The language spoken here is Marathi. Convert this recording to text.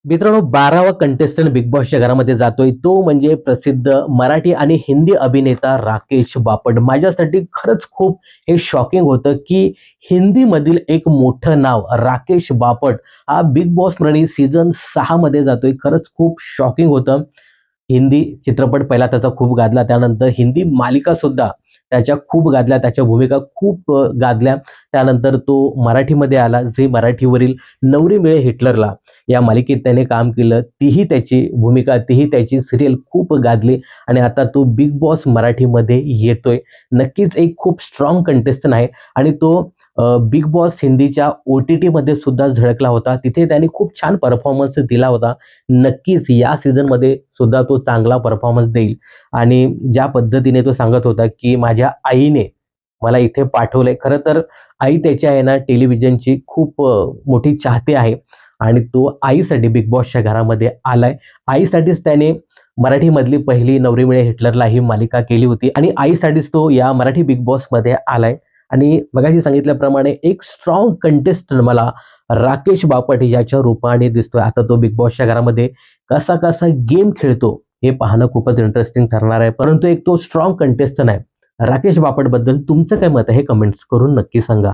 मित्रांनो, 12वा कंटेस्टंट बिग बॉसच्या घरामध्ये जातोय तो म्हणजे प्रसिद्ध मराठी आणि हिंदी अभिनेता राकेश बापट. माझ्यासाठी खरंच खूप हे शॉकिंग होतं, की हिंदीमधील एक मोठं नाव राकेश बापट हा बिग बॉस प्रणी सीझन 6 मध्ये जातोय. खरंच खूप शॉकिंग होतं. हिंदी चित्रपट पहिला त्याचा खूप गाजला. त्यानंतर हिंदी मालिका सुद्धा त्याच्या खूप गाजल्या. त्याच्या भूमिका खूप गाजल्या. त्यानंतर तो मराठीमध्ये आला. झी मराठीवरील नवरी मिळे हिटलरला या मालिकेत त्याने काम केलं. तीही त्याची भूमिका, तीही त्याची सीरियल खूप गाजली आणि आता तो बिग बॉस मराठीमध्ये येतोय. नक्कीच एक खूप स्ट्राँग कंटेस्टंट आहे आणि तो बिग बॉस हिंदीच्या ओ-टी-टीमध्ये सुद्धा झळकला होता. तिथे त्याने खूप छान परफॉर्मन्स दिला होता. नक्कीच या सीझनमध्ये सुद्धा तो चांगला परफॉर्मन्स देईल आणि ज्या पद्धतीने तो सांगत होता, की माझ्या आईने मला इथे पाठवलंय. खरं तर आई त्याची आहे ना टेलिव्हिजनची खूप मोठी चाहती आहे आणि तो आईसाठी बिग बॉसच्या घरामध्ये आलाय. आईसाठीच त्याने मराठीमधली पहिली नवरी मिळे हिटलरला ही मालिका केली होती आणि आईसाठीच तो या मराठी बिग बॉसमध्ये आलाय आणि मगाशी सांगितल्याप्रमाणे एक स्ट्रॉंग कंटेस्टंट मला राकेश बापट याच्या रूपाने दिसतोय. आता तो बिग बॉसच्या घरामध्ये कसा-कसा गेम खेळतो हे पाहणं खूपच इंटरेस्टिंग ठरणार आहे. परंतु एक तो स्ट्रॉंग कंटेस्टंट आहे. राकेश बापटबद्दल तुमचं काय मत आहे हे कमेंट्स करून नक्की सांगा.